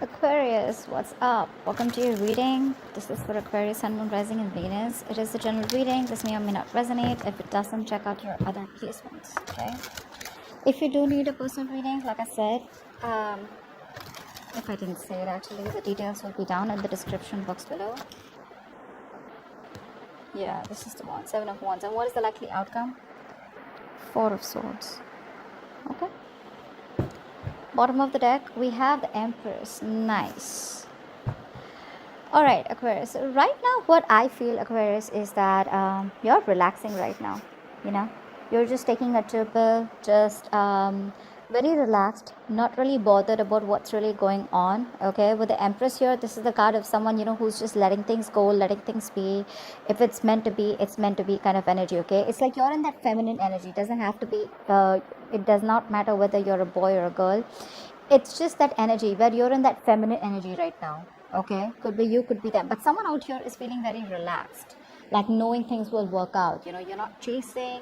Aquarius, what's up? Welcome to your reading. This is for Aquarius, Sun, Moon, Rising, and Venus. It is a general reading. This may or may not resonate. If it doesn't, check out your other placements. Okay. If you do need a personal reading, like I said, if I didn't say it actually, the details will be down in the description box below. Yeah, this is the one. 7 of Wands. And what is the likely outcome? 4 of Swords. Okay. Bottom of the deck, we have the Empress. Nice. All right, Aquarius. So right now, what I feel, Aquarius, is that you're relaxing right now. You know, you're just taking a chill pill, just very relaxed, not really bothered about what's really going on. Okay, with the Empress here, this is the card of someone, who's just letting things go, letting things be. If it's meant to be, it's meant to be kind of energy. Okay, it's like you're in that feminine energy. It doesn't have to be. It does not matter whether you're a boy or a girl. It's just that energy where you're in that feminine energy right now. Okay, could be you, could be them, but someone out here is feeling very relaxed, like knowing things will work out. You're not chasing,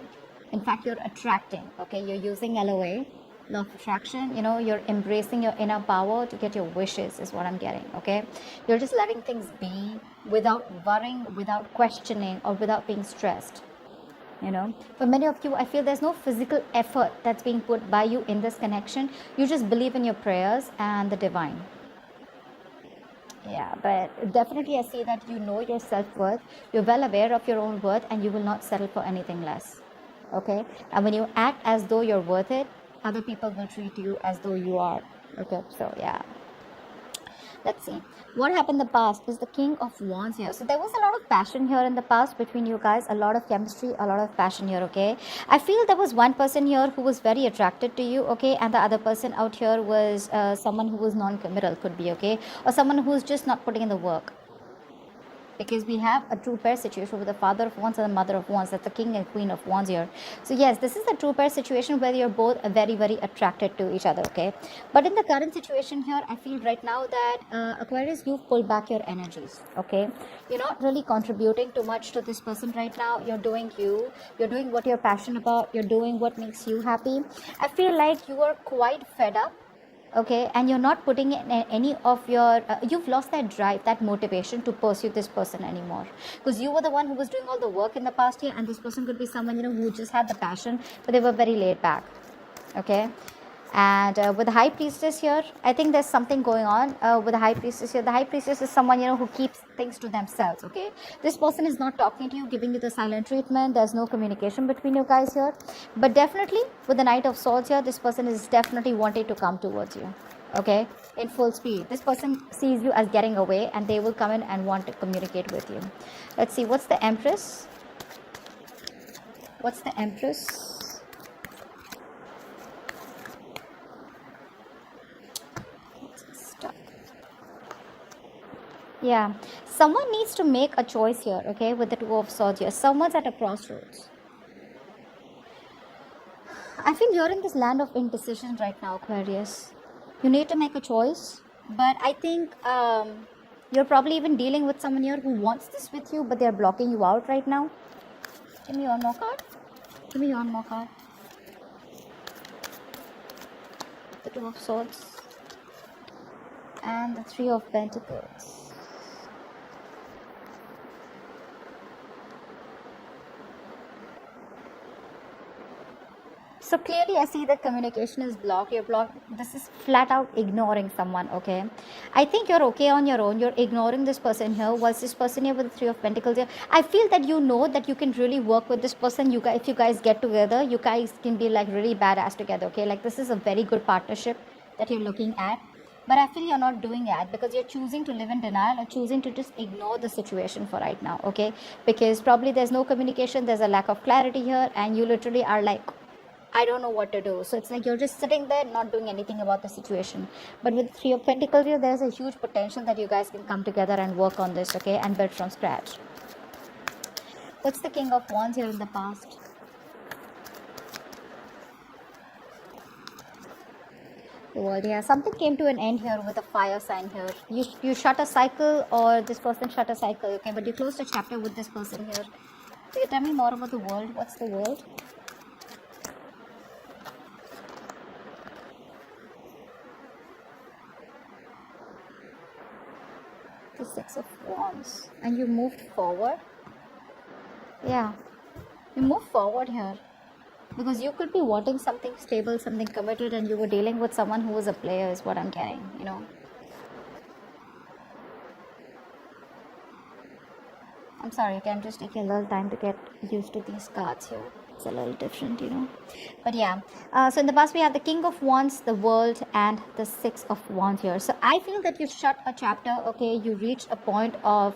in fact you're attracting. Okay, you're using LOA, law of attraction. You're embracing your inner power to get your wishes, is what I'm getting. Okay, you're just letting things be without worrying, without questioning, or without being stressed. For many of you, I feel there's no physical effort that's being put by you in this connection. You just believe in your prayers and the divine. Yeah, but definitely I see that you know your self-worth, you're well aware of your own worth, and you will not settle for anything less. Okay, and when you act as though you're worth it, other people will treat you as though you are. Okay, so yeah, let's see what happened in the past. Is the King of Wands here. So there was a lot of passion here in the past between you guys, a lot of chemistry, a lot of passion here. Okay, I feel there was one person here who was very attracted to you. Okay, and the other person out here was someone who was non-committal, could be. Okay, or someone who's just not putting in the work, because we have a true pair situation with the Father of Wands and the Mother of Wands. That's the King and Queen of Wands here. So yes, this is a true pair situation where you're both very, very attracted to each other. Okay, but in the current situation here, I feel right now that Aquarius, you've pulled back your energies. Okay, you're not really contributing too much to this person right now. You're doing you. You're doing what you're passionate about. You're doing what makes you happy. I feel like you are quite fed up. Okay, and you're not putting in any of your you've lost that drive, that motivation to pursue this person anymore, because you were the one who was doing all the work in the past year, and this person could be someone who just had the passion, but they were very laid back. Okay, and with the High Priestess here, I think there's something going on with the High Priestess here. The High Priestess is someone who keeps things to themselves. Okay, this person is not talking to you, giving you the silent treatment. There's no communication between you guys here, but definitely with the Knight of Swords here, this person is definitely wanting to come towards you. Okay, in full speed. This person sees you as getting away, and they will come in and want to communicate with you. Let's see, what's the Empress? What's the Empress? Yeah, someone needs to make a choice here. Okay, with the Two of Swords here, someone's at a crossroads. I feel you're in this land of indecision right now, Aquarius. You need to make a choice, but I think you're probably even dealing with someone here who wants this with you, but they're blocking you out right now. Give me one more card. Give me one more card. The Two of Swords and the Three of Pentacles. So clearly I see that communication is blocked. You're blocked. This is flat out ignoring someone. Okay, I think you're okay on your own. You're ignoring this person here. Whilst this person here with the Three of Pentacles here, I feel that you know that you can really work with this person. You guys, if you guys get together, you guys can be like really badass together. Okay, like this is a very good partnership that you're looking at. But I feel you're not doing that because you're choosing to live in denial or choosing to just ignore the situation for right now. Okay, because probably there's no communication, there's a lack of clarity here, and you literally are like, I don't know what to do. So it's like you're just sitting there not doing anything about the situation. But with Three of Pentacles here, there's a huge potential that you guys can come together and work on this, okay, and build from scratch. What's the King of Wands here in the past? The World, yeah, something came to an end here with a fire sign here. You shut a cycle, or this person shut a cycle, okay, but you closed a chapter with this person here. So you tell me more about the World. What's the World? The Six of Wands. And you moved forward. Yeah. You move forward here. Because you could be wanting something stable, something committed, and you were dealing with someone who was a player, is what I'm getting, you know. I'm sorry, okay, I'm just taking a little time to get used to these cards here. It's a little different, you know. But yeah, so in the past we have the King of Wands, the World, and the Six of Wands here. So I feel that you shut a chapter, okay, you reached a point of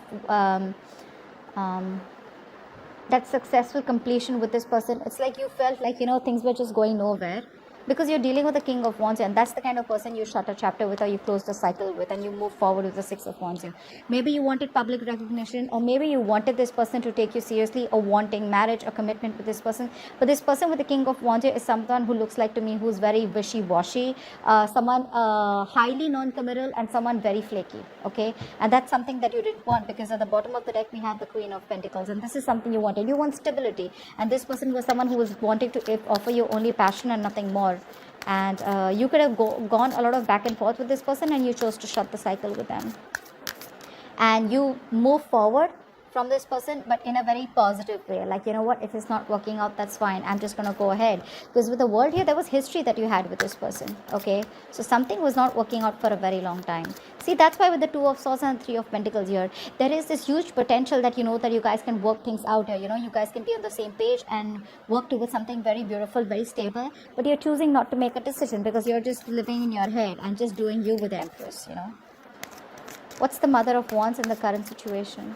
that successful completion with this person. It's like you felt like, you know, things were just going nowhere because you're dealing with the King of Wands, and that's the kind of person you shut a chapter with, or you close the cycle with, and you move forward with the Six of Wands here. Maybe you wanted public recognition, or maybe you wanted this person to take you seriously, or wanting marriage or commitment with this person. But this person with the King of Wands here is someone who looks like to me who's very wishy-washy, someone highly non-committal, and someone very flaky, okay? And that's something that you didn't want, because at the bottom of the deck we have the Queen of Pentacles, and this is something you wanted. You want stability, and this person was someone who was wanting to offer you only passion and nothing more. And you could have gone a lot of back and forth with this person, and you chose to shut the cycle with them, and you move forward from this person, but in a very positive way. Like, you know what, if it's not working out, that's fine, I'm just gonna go ahead. Because with the World here, there was history that you had with this person, okay? So something was not working out for a very long time. See, that's why with the Two of Swords and Three of Pentacles here, there is this huge potential that, you know, that you guys can work things out here. You know, you guys can be on the same page and work towards something very beautiful, very stable. But you're choosing not to make a decision because you're just living in your head and just doing you with the Empress, you know. What's the Mother of Wands in the current situation?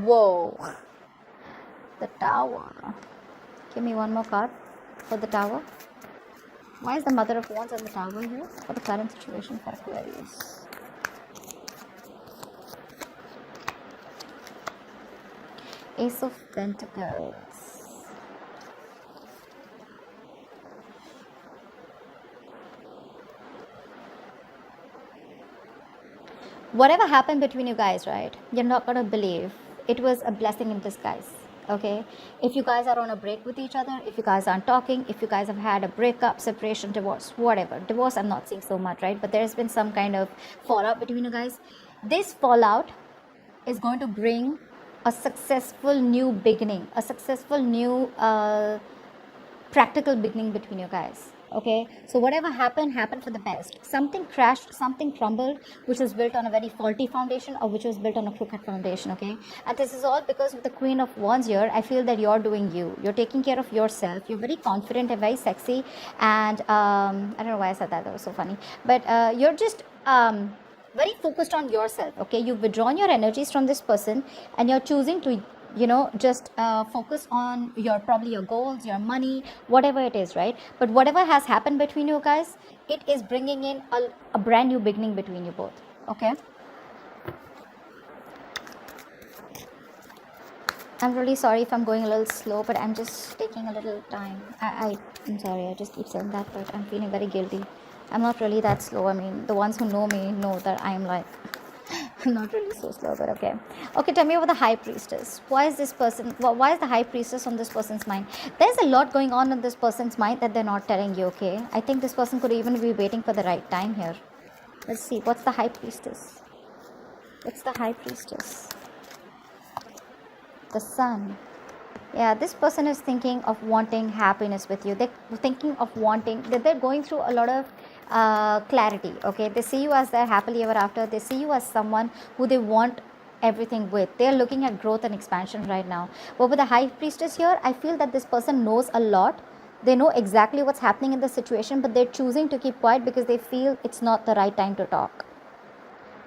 Whoa. The Tower. Give me one more card for the Tower. Why is the Mother of Wands and the Tower here for the current situation for Aquarius? Ace of Pentacles. Whatever happened between you guys, right? You're not going to believe. It was a blessing in disguise, okay? If you guys are on a break with each other, if you guys aren't talking, if you guys have had a breakup, separation, divorce, whatever. Divorce, I'm not seeing so much, right? But there's been some kind of fallout between you guys. This fallout is going to bring a successful new beginning, a successful new practical beginning between you guys. Okay, so whatever happened for the best. Something crashed, something crumbled, which was built on a very faulty foundation, or which was built on a crooked foundation. Okay, and this is all because with the Queen of Wands here, I feel that you're doing you. You're taking care of yourself. You're very confident and very sexy. And I don't know why I said that. That was so funny. But you're just very focused on yourself. Okay, you've withdrawn your energies from this person, and you're choosing to, you know, just focus on probably your goals, your money, whatever it is, right? But whatever has happened between you guys, it is bringing in a brand new beginning between you both. Okay, I'm really sorry if I'm going a little slow, but I'm just taking a little time. I'm sorry, I just keep saying that, but I'm feeling very guilty. I'm not really that slow. I mean, the ones who know me know that I'm like I'm not really so slow, but okay. Okay, tell me about the High Priestess. Why is this person, why is the High Priestess on this person's mind? There's a lot going on in this person's mind that they're not telling you, okay? I think this person could even be waiting for the right time here. Let's see, what's the High Priestess? What's the High Priestess? The Sun. Yeah, this person is thinking of wanting happiness with you. They're thinking of wanting, they're going through a lot of clarity, okay? They see you as their happily ever after. They see you as someone who they want everything with. They're looking at growth and expansion right now. But with the High Priestess here, I feel that this person knows a lot. They know exactly what's happening in the situation, but they're choosing to keep quiet because they feel it's not the right time to talk.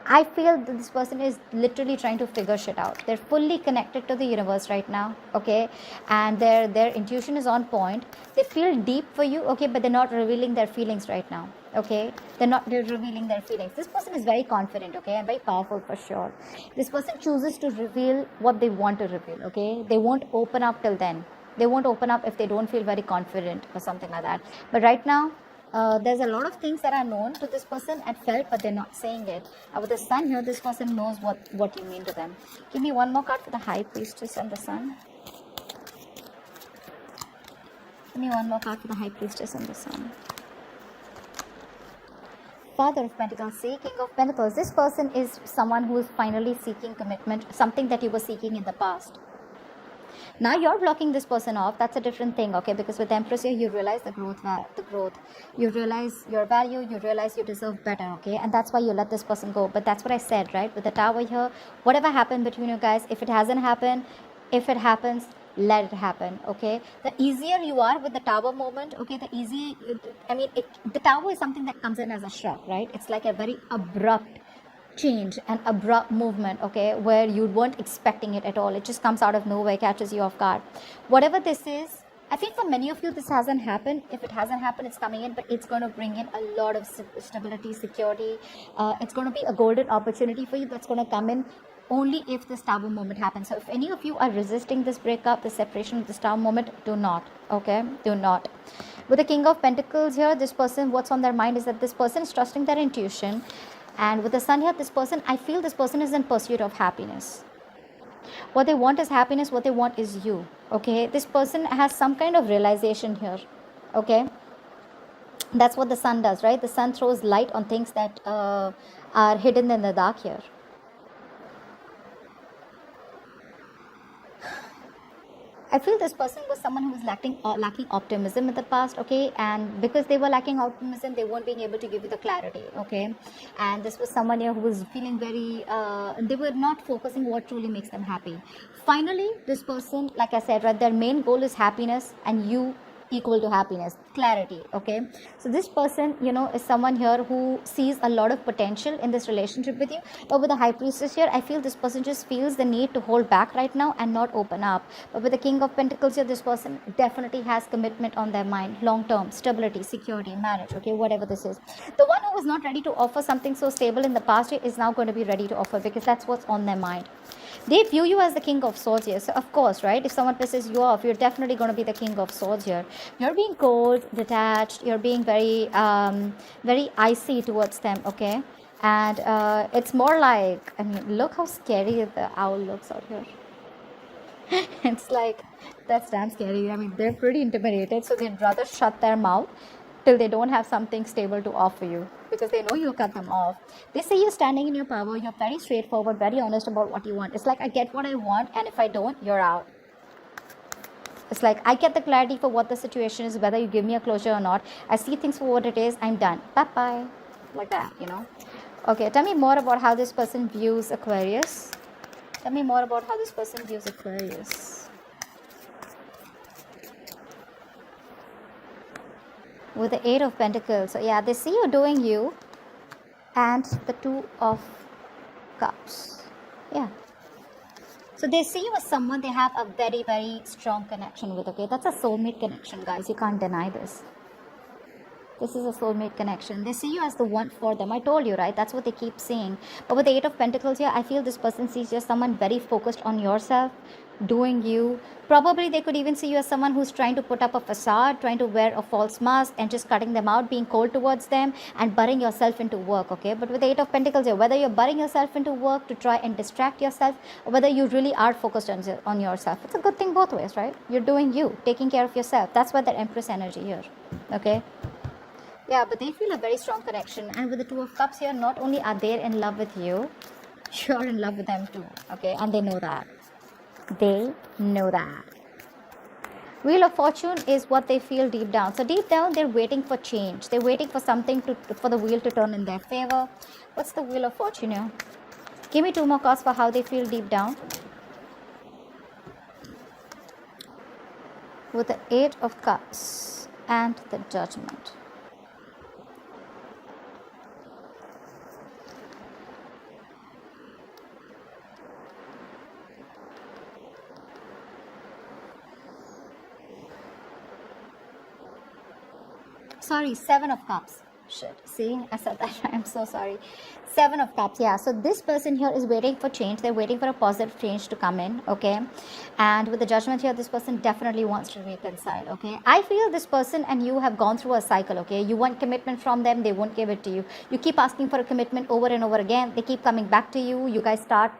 I feel that this person is literally trying to figure shit out. They're fully connected to the universe right now, okay? And their intuition is on point. They feel deep for you, okay? But they're not revealing their feelings right now, okay? They're revealing their feelings. This person is very confident, okay? And very powerful for sure. This person chooses to reveal what they want to reveal, okay? They won't open up till then. They won't open up if they don't feel very confident or something like that. But right now, there's a lot of things that are known to this person and felt, but they're not saying it. With the Sun here, this person knows what you mean to them. Give me one more card for the High Priestess and the Sun. Give me one more card for the High Priestess and the Sun. Father of Pentacles, see, King of Pentacles. This person is someone who is finally seeking commitment, something that you were seeking in the past. Now you're blocking this person off. That's a different thing, okay? Because with Empress here, you realize the growth. You realize your value. You realize you deserve better, okay? And that's why you let this person go. But that's what I said, right? With the Tower here, whatever happened between you guys, if it hasn't happened, if it happens, let it happen, okay? The easier you are with the Tower moment, okay? The easy, the Tower is something that comes in as a shock, right? It's like a very abrupt change, an abrupt movement, okay, where you weren't expecting it at all. It just comes out of nowhere, catches you off guard. Whatever this is, I think for many of you this hasn't happened. If it hasn't happened, it's coming in, but it's going to bring in a lot of stability, security. It's going to be a golden opportunity for you that's going to come in only if this Tower moment happens. So if any of you are resisting this breakup, the separation of this Tower moment, do not, okay? Do not. With the King of Pentacles here, this person, what's on their mind is that this person is trusting their intuition. And with the Sun here, this person, I feel this person is in pursuit of happiness. What they want is happiness. What they want is you. Okay. This person has some kind of realization here. Okay. That's what the Sun does, right? The Sun throws light on things that are hidden in the dark here. I feel this person was someone who was lacking optimism in the past, okay, and because they were lacking optimism, they weren't being able to give you the clarity, okay, and this was someone here who was feeling very, they were not focusing what truly makes them happy. Finally, this person, like I said, right, their main goal is happiness, and you equal to happiness, clarity, okay. So this person, you know, is someone here who sees a lot of potential in this relationship with you. But with the High Priestess here, I feel this person just feels the need to hold back right now and not open up. But with the King of Pentacles here, this person definitely has commitment on their mind, long term stability, security, marriage, okay, whatever this is. The one who was not ready to offer something so stable in the past year is now going to be ready to offer, because that's what's on their mind. They view you as the King of Swords here. So of course, right, if someone pisses you off, you're definitely going to be the King of Swords here. You're being cold, detached, you're being very very icy towards them, okay. And it's more like, I mean, look how scary the owl looks out here. It's like, that's damn scary. I mean, they're pretty intimidated, so they'd rather shut their mouth till they don't have something stable to offer you, because they know you'll cut them off. They say you're standing in your power, you're very straightforward, very honest about what you want. It's like, I get what I want, and if I don't, you're out. It's like, I get the clarity for what the situation is, whether you give me a closure or not. I see things for what it is, I'm done. Bye-bye. Like that, you know. Okay, tell me more about how this person views Aquarius. Tell me more about how this person views Aquarius. With the Eight of Pentacles. So yeah, they see you doing you. And the Two of Cups. Yeah. So they see you as someone they have a very, very strong connection with, okay? That's a soulmate connection, guys. You can't deny this. This is a soulmate connection. They see you as the one for them. I told you, right? That's what they keep saying. But with the Eight of Pentacles here, I feel this person sees you as someone very focused on yourself, doing you. Probably they could even see you as someone who's trying to put up a facade, trying to wear a false mask and just cutting them out, being cold towards them and burying yourself into work, okay? But with the Eight of Pentacles here, whether you're burying yourself into work to try and distract yourself, or whether you really are focused on yourself, it's a good thing both ways, right? You're doing you, taking care of yourself. That's why that Empress energy here, okay? Yeah, but they feel a very strong connection. And with the Two of Cups here, not only are they in love with you, you're in love with them too, okay? And they know that. They know that. Wheel of Fortune is what they feel deep down. So deep down, they're waiting for change. They're waiting for something for the wheel to turn in their favor. What's the Wheel of Fortune here? Give me two more cards for how they feel deep down. With the Eight of Cups and the Judgment. Sorry, Seven of Cups. Shit, see, I said that. I'm so sorry. Seven of Cups, yeah. So this person here is waiting for change. They're waiting for a positive change to come in, okay? And with the Judgment here, this person definitely wants to reconcile, okay? I feel this person and you have gone through a cycle, okay? You want commitment from them, they won't give it to you. You keep asking for a commitment over and over again. They keep coming back to you. You guys start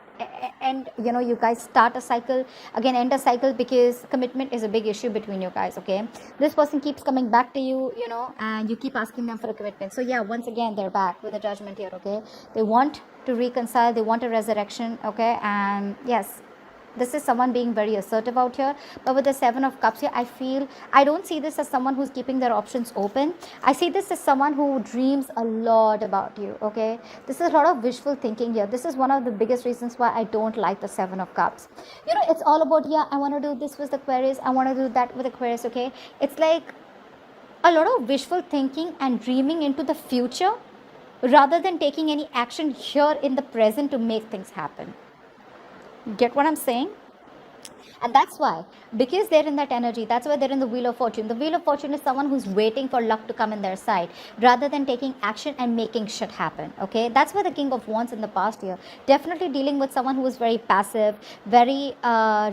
and you guys start a cycle again, end a cycle, because commitment is a big issue between you guys. Okay, this person keeps coming back to you, and you keep asking them for a commitment. So yeah, once again they're back with a judgment here. Okay, they want to reconcile, they want a resurrection. Okay, and yes, this is someone being very assertive out here. But with the 7 of Cups here, I don't see this as someone who's keeping their options open. I see this as someone who dreams a lot about you. Okay, this is a lot of wishful thinking here. This is one of the biggest reasons why I don't like the 7 of Cups. It's all about, yeah, I want to do this with Aquarius, I want to do that with Aquarius. Okay, it's like a lot of wishful thinking and dreaming into the future rather than taking any action here in the present to make things happen. Get what I'm saying? And that's why, because they're in that energy, that's why they're in the Wheel of Fortune. The Wheel of Fortune is someone who's waiting for luck to come in their side rather than taking action and making shit happen. Okay, that's why the King of Wands in the past year, definitely dealing with someone who is very passive, very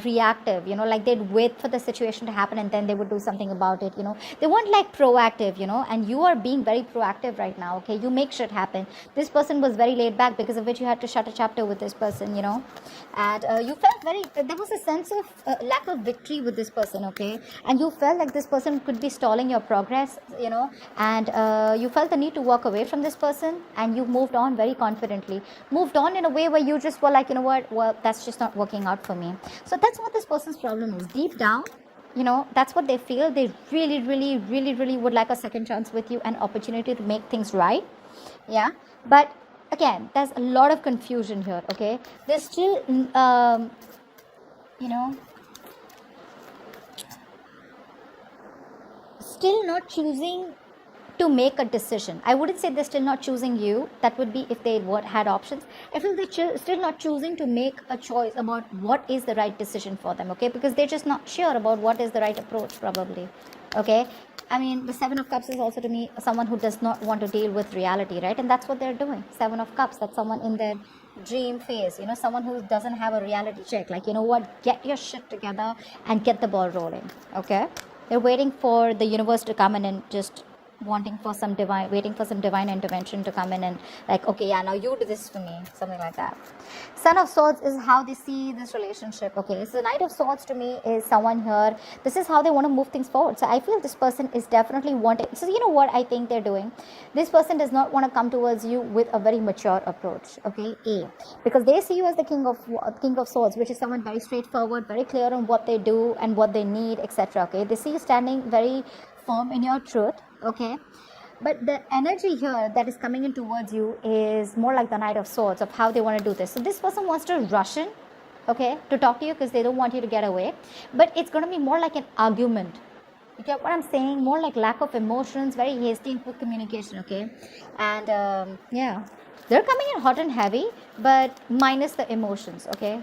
reactive, like they'd wait for the situation to happen and then they would do something about it. They weren't like proactive, and you are being very proactive right now. Okay, you make shit happen. This person was very laid back, because of which you had to shut a chapter with this person, and you felt there was a sense of lack of victory with this person. Okay, and you felt like this person could be stalling your progress, and you felt the need to walk away from this person, and you moved on very confidently, moved on in a way where you just were like, what, well, that's just not working out for me. So that's what this person's problem is deep down. That's what they feel. They really, really, really, really would like a second chance with you, an opportunity to make things right. Yeah, but again, there's a lot of confusion here. Okay, there's still still not choosing to make a decision. I wouldn't say they're still not choosing you. That would be if they had options. I feel they're still not choosing to make a choice about what is the right decision for them. Okay, because they're just not sure about what is the right approach, probably. Okay, I mean, the 7 of Cups is also, to me, someone who does not want to deal with reality, right? And that's what they're doing. 7 of Cups, that's someone in their dream phase, someone who doesn't have a reality check. Like, what, get your shit together and get the ball rolling. Okay, they're waiting for the universe to come in and just waiting for some divine intervention to come in and like, okay, yeah, now you do this for me, something like that. Son of Swords is how they see this relationship. Okay, so the Knight of Swords to me is someone here, this is how they want to move things forward. So I feel this person is definitely wanting, so what I think they're doing, this person does not want to come towards you with a very mature approach. Okay, because they see you as the King of Swords, which is someone very straightforward, very clear on what they do and what they need, etc. Okay, they see you standing very firm in your truth. Okay, but the energy here that is coming in towards you is more like the Knight of Swords, of how they want to do this. So this person wants to rush in, okay, to talk to you because they don't want you to get away, but it's going to be more like an argument. You get what I'm saying? More like lack of emotions, very hasty and quick communication. Okay, and yeah, they're coming in hot and heavy, but minus the emotions. Okay,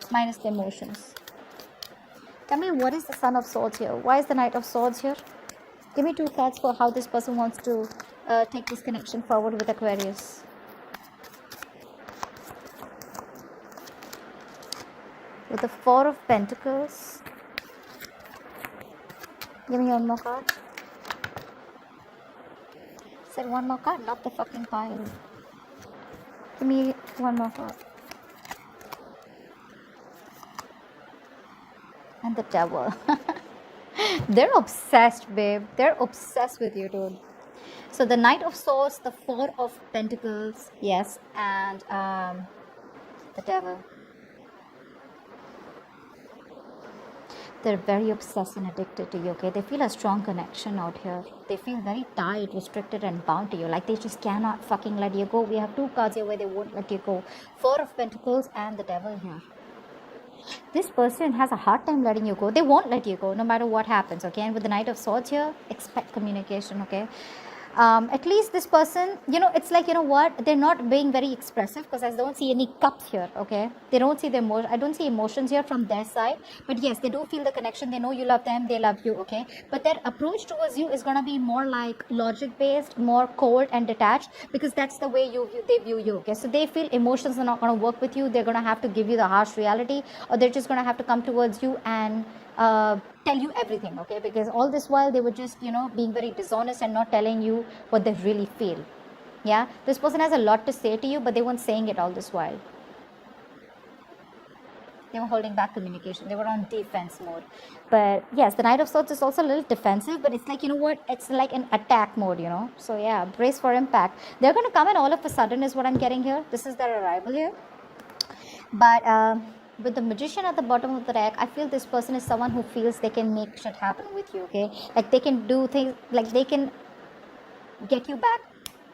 minus the emotions. Tell me, what is the Son of Swords here? Why is the Knight of Swords here? Give me 2 thoughts for how this person wants to take this connection forward with Aquarius. With the 4 of Pentacles. Give me one more card. Said one more card, not the fucking pile. Give me one more card. And the Devil. They're obsessed, babe. They're obsessed with you, dude. So the Knight of Swords, the 4 of Pentacles, yes, and the Devil. They're very obsessed and addicted to you, okay? They feel a strong connection out here. They feel very tied, restricted, and bound to you. Like they just cannot fucking let you go. We have 2 cards here where they won't let you go. 4 of Pentacles and the Devil here. This person has a hard time letting you go. They won't let you go no matter what happens, okay? And with the Knight of Swords here, expect communication, okay? At least this person, it's like, what, they're not being very expressive because I don't see any cups here, okay? They don't see the emotion. I don't see emotions here from their side, but yes, they do feel the connection. They know you love them, they love you, okay? But their approach towards you is going to be more like logic based, more cold and detached, because that's the way they view you, okay? So they feel emotions are not going to work with you. They're going to have to give you the harsh reality, or they're just going to have to come towards you and tell you everything, okay? Because all this while they were just, being very dishonest and not telling you what they really feel. Yeah, this person has a lot to say to you, but they weren't saying it all this while. They were holding back communication. They were on defense mode. But yes, the Knight of Swords is also a little defensive, but it's like, you know what? It's like an attack mode, you know. So yeah, brace for impact. They're going to come in all of a sudden is what I'm getting here. This is their arrival here. But with the Magician at the bottom of the deck, I feel this person is someone who feels they can make shit happen with you, okay? Like they can do things, like they can get you back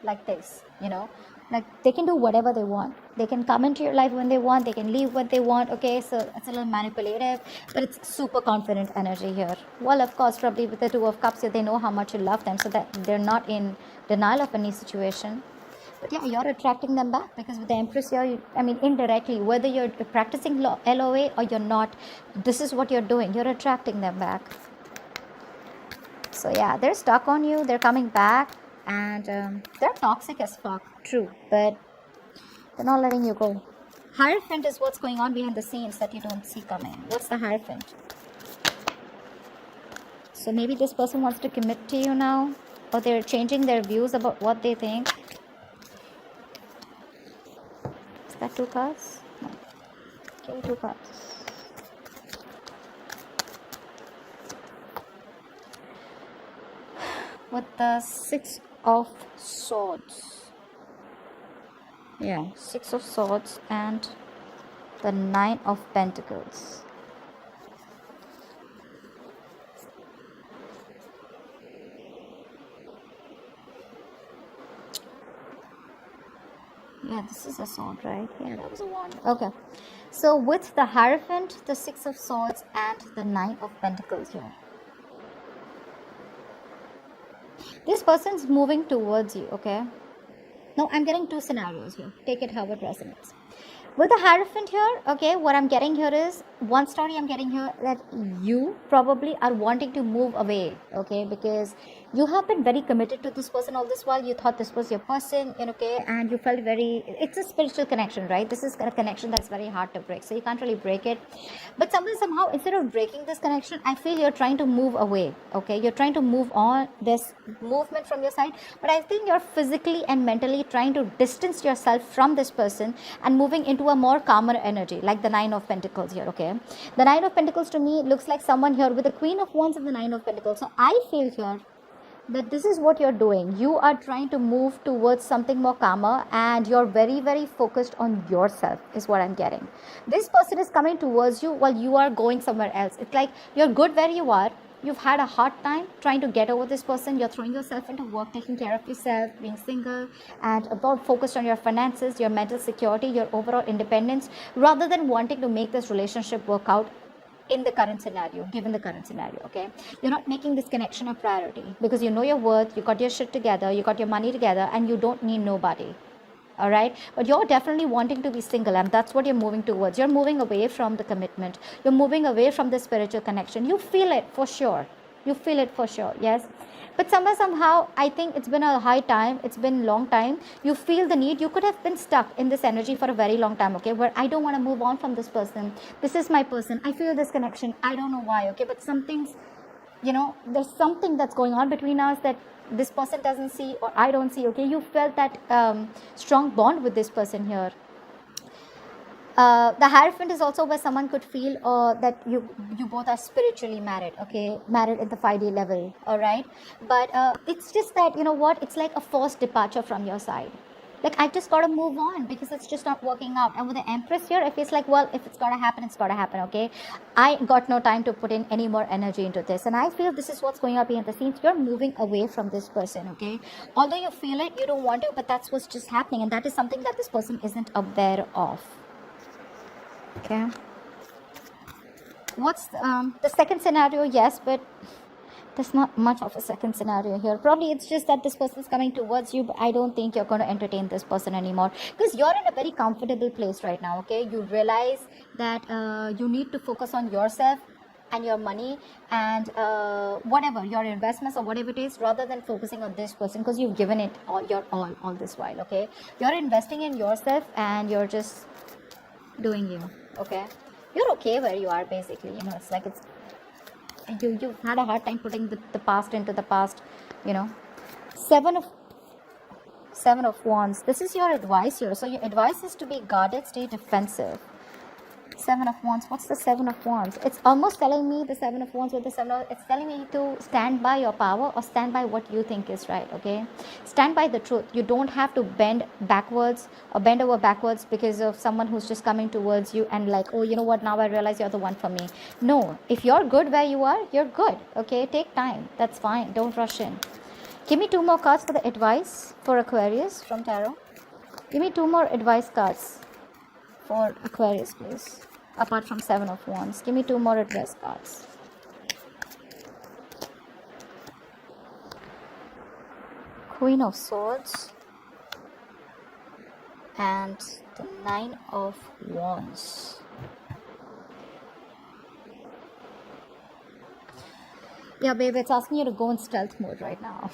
like this, you know? Like they can do whatever they want. They can come into your life when they want. They can leave when they want. Okay, so it's a little manipulative, but it's super confident energy here. Well, of course, probably with the Two of Cups, they know how much you love them, so that they're not in denial of any situation. But yeah, you're attracting them back because with the Empress here, I mean, indirectly, whether you're practicing LOA or you're not, this is what you're doing. You're attracting them back. So yeah, they're stuck on you. They're coming back. And they're toxic as fuck, true, but they're not letting you go. Hierophant is what's going on behind the scenes that you don't see coming. What's the Hierophant? So maybe this person wants to commit to you now, or they're changing their views about what they think. Is that 2 cards? No. Okay, 2 cards. With the 6 of Swords. Yeah, 6 of Swords and the 9 of Pentacles. Yeah, this is a sword, right? Yeah, that was a wand. Okay. So with the Hierophant, the 6 of Swords and the 9 of Pentacles here. This person's moving towards you, okay? Now, I'm getting 2 scenarios here. Take it how it resonates. With the Hierophant here, okay, what I'm getting here is, one story I'm getting here that you probably are wanting to move away, okay, because you have been very committed to this person all this while. You thought this was your person, okay, and you felt very, it's a spiritual connection, right? This is a connection that's very hard to break, so you can't really break it. But somehow, instead of breaking this connection, I feel you're trying to move away, okay? You're trying to move on, this movement from your side, but I think you're physically and mentally trying to distance yourself from this person and moving into a more calmer energy, like the 9 of Pentacles here, okay? The 9 of Pentacles to me looks like someone here with the Queen of Wands and the 9 of Pentacles. So I feel here that this is what you're doing. You are trying to move towards something more calmer, and you're very, very focused on yourself is what I'm getting. This person is coming towards you while you are going somewhere else. It's like you're good where you are. You've had a hard time trying to get over this person. You're throwing yourself into work, taking care of yourself, being single, and about focused on your finances, your mental security, your overall independence, rather than wanting to make this relationship work out in the current scenario, given the current scenario, okay? You're not making this connection a priority because you know your worth, you got your shit together, you got your money together, and you don't need nobody. All right, but you're definitely wanting to be single, and that's what you're moving towards. You're moving away from the commitment. You're moving away from the spiritual connection. You feel it for sure. You feel it for sure, yes. But somehow, I think it's been a high time. It's been a long time. You feel the need. You could have been stuck in this energy for a very long time, okay, where I don't want to move on from this person. This is my person. I feel this connection. I don't know why, okay, but something's, you know, there's something that's going on between us that this person doesn't see or I don't see, okay? You felt that strong bond with this person here. The Hierophant is also where someone could feel that you both are spiritually married, okay? Married at the 5D level, all right? But it's just that, you know what? It's like a forced departure from your side. Like, I just got to move on because it's just not working out. And with the Empress here, it feels like, well, if it's got to happen, it's got to happen, okay? I got no time to put in any more energy into this. And I feel this is what's going on behind the scenes. You're moving away from this person, okay? Although you feel it, you don't want to, but that's what's just happening. And that is something that this person isn't aware of, okay? What's the second scenario? Yes, but there's not much of a second scenario here. Probably it's just that this person is coming towards you, but I don't think you're going to entertain this person anymore because you're in a very comfortable place right now, okay? You realize that you need to focus on yourself and your money and whatever, your investments or whatever it is, rather than focusing on this person because you've given it all this while, okay? You're investing in yourself and you're just doing you, okay? You're okay where you are, basically, you know. It's like you've had a hard time putting the past into the past, you know. Seven of Wands. This is your advice here. So your advice is to be guarded, stay defensive. Seven of Wands. What's the Seven of Wands? It's almost telling me the Seven of Wands with the Seven of... It's telling me to stand by your power or stand by what you think is right, okay? Stand by the truth. You don't have to bend backwards or bend over backwards because of someone who's just coming towards you and like, oh, you know what, now I realize you're the one for me. No, if you're good where you are, you're good, okay? Take time. That's fine. Don't rush in. Give me 2 more cards for the advice for Aquarius from Tarot. Give me 2 more advice cards for Aquarius, please. Apart from Seven of Wands. Give me 2 more advice cards. Queen of Swords. And the Nine of Wands. Yeah, babe, it's asking you to go in stealth mode right now.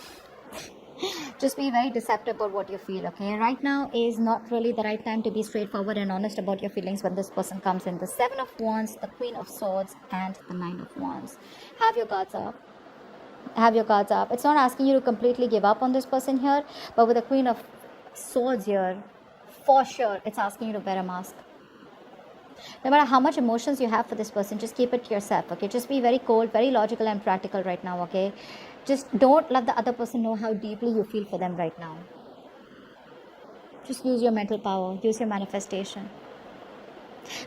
Just be very deceptive about what you feel, okay? Right now is not really the right time to be straightforward and honest about your feelings when this person comes in. The Seven of Wands, the Queen of Swords, and the Nine of Wands. Have your guards up. Have your guards up. It's not asking you to completely give up on this person here, but with the Queen of Swords here, for sure, it's asking you to wear a mask. No matter how much emotions you have for this person, just keep it to yourself, okay? Just be very cold, very logical and practical right now, okay? Just don't let the other person know how deeply you feel for them right now. Just use your mental power, use your manifestation.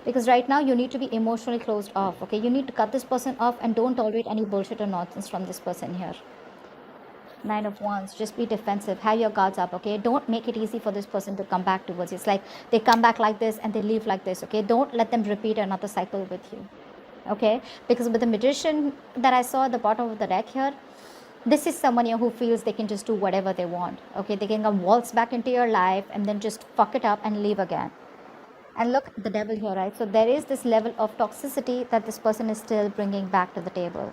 Because right now you need to be emotionally closed off, okay? You need to cut this person off and don't tolerate any bullshit or nonsense from this person here. Nine of Wands, just be defensive. Have your guards up, okay? Don't make it easy for this person to come back towards you. It's like they come back like this and they leave like this, okay? Don't let them repeat another cycle with you, okay? Because with the Magician that I saw at the bottom of the deck here, this is someone here who feels they can just do whatever they want, okay? They can come waltz back into your life and then just fuck it up and leave again. And look, the Devil here, right? So there is this level of toxicity that this person is still bringing back to the table.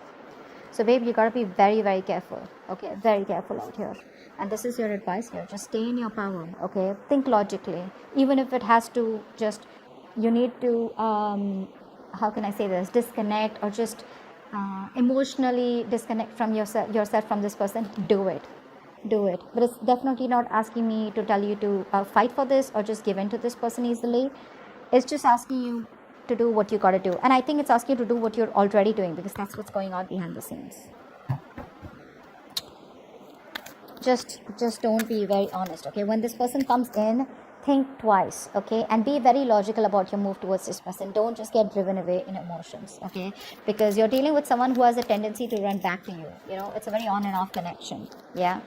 So babe, you gotta be very, very careful, okay? Very careful out here. And this is your advice here. Just stay in your power, okay? Think logically. Even if it has to just, you need to, how can I say this? Disconnect or just emotionally disconnect from yourself from this person. Do it. Do it. But it's definitely not asking me to tell you to fight for this or just give in to this person easily. It's just asking you to do what you gotta do. And I think it's asking you to do what you're already doing because that's what's going on behind the scenes. Just don't be very honest, okay? When this person comes in, think twice, okay? And be very logical about your move towards this person. Don't just get driven away in emotions, okay? Because you're dealing with someone who has a tendency to run back to you. You know, it's a very on and off connection, yeah?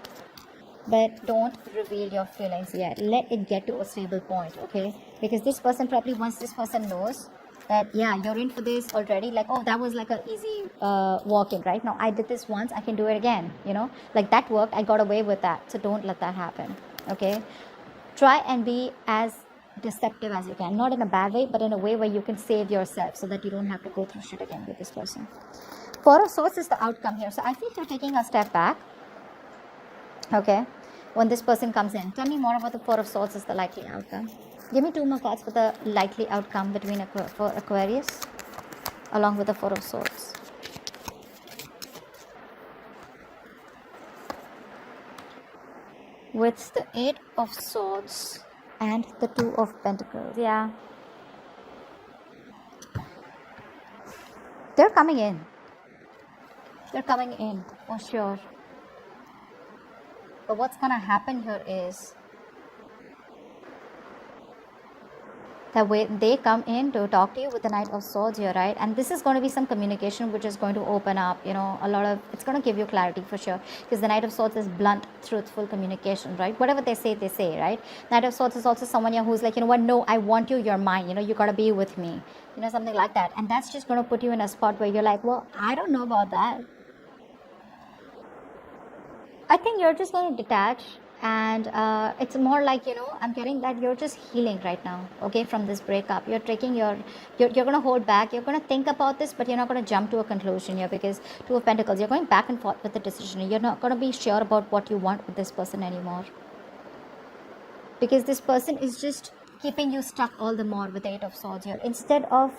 But don't reveal your feelings yet. Let it get to a stable point, okay? Because this person probably, once this person knows that, yeah, you're in for this already, like, oh, that was like an easy walk-in, right? Now, I did this once, I can do it again, you know? Like, that worked, I got away with that. So don't let that happen, okay? Try and be as deceptive as you can. Not in a bad way, but in a way where you can save yourself so that you don't have to go through shit again with this person. Four of Swords is the outcome here. So I think you're taking a step back, okay, when this person comes in. Tell me more about the Four of Swords is the likely outcome. Give me 2 more cards for the likely outcome between for Aquarius along with the Four of Swords. With the Eight of Swords and the Two of Pentacles. Yeah. They're coming in. They're coming in for sure. But what's going to happen here is that when they come in to talk to you with the Knight of Swords here, right? And this is going to be some communication which is going to open up, you know, a lot of, it's going to give you clarity for sure. Because the Knight of Swords is blunt, truthful communication, right? Whatever they say, right? Knight of Swords is also someone here who's like, you know what, no, I want you, you're mine, you know, you got to be with me, you know, something like that. And that's just going to put you in a spot where you're like, well, I don't know about that. I think you're just going to detach. And it's more like, you know, I'm getting that you're just healing right now, okay, from this breakup. You're taking you're going to hold back. You're going to think about this, but you're not going to jump to a conclusion here because Two of Pentacles, you're going back and forth with the decision. You're not going to be sure about what you want with this person anymore. Because this person is just keeping you stuck all the more with the Eight of Swords here. Instead of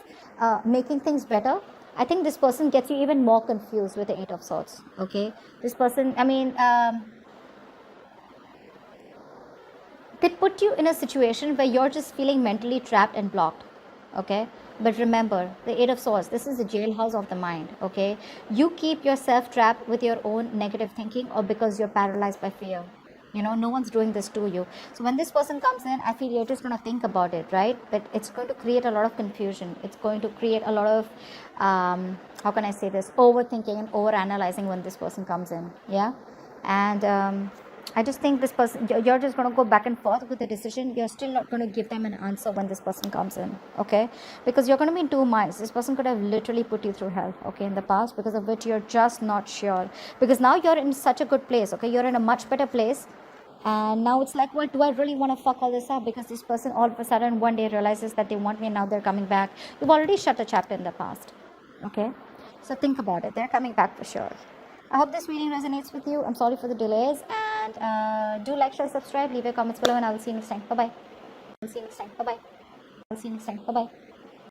making things better, I think this person gets you even more confused with the Eight of Swords, okay? This person, I mean, they put you in a situation where you're just feeling mentally trapped and blocked, okay? But remember, the Eight of Swords, this is the jailhouse of the mind, okay? You keep yourself trapped with your own negative thinking, or because you're paralyzed by fear. You know, no one's doing this to you. So when this person comes in, I feel you're just going to think about it, right? But it's going to create a lot of confusion. It's going to create a lot of how can I say this, overthinking and over analyzing when this person comes in. Yeah. And I just think this person, you're just going to go back and forth with the decision. You're still not going to give them an answer when this person comes in, okay? Because you're going to be in two minds. This person could have literally put you through hell, okay, in the past, because of which you're just not sure. Because now you're in such a good place, okay? You're in a much better place. And now it's like, well, do I really want to fuck all this up? Because this person all of a sudden one day realizes that they want me and now they're coming back. You've already shut a chapter in the past, okay? So think about it. They're coming back for sure. I hope this reading resonates with you. I'm sorry for the delays. And do like, share, subscribe, leave your comments below, and I will see you next time. Bye-bye. I'll see you next time. Bye-bye. I'll see you next time. Bye-bye.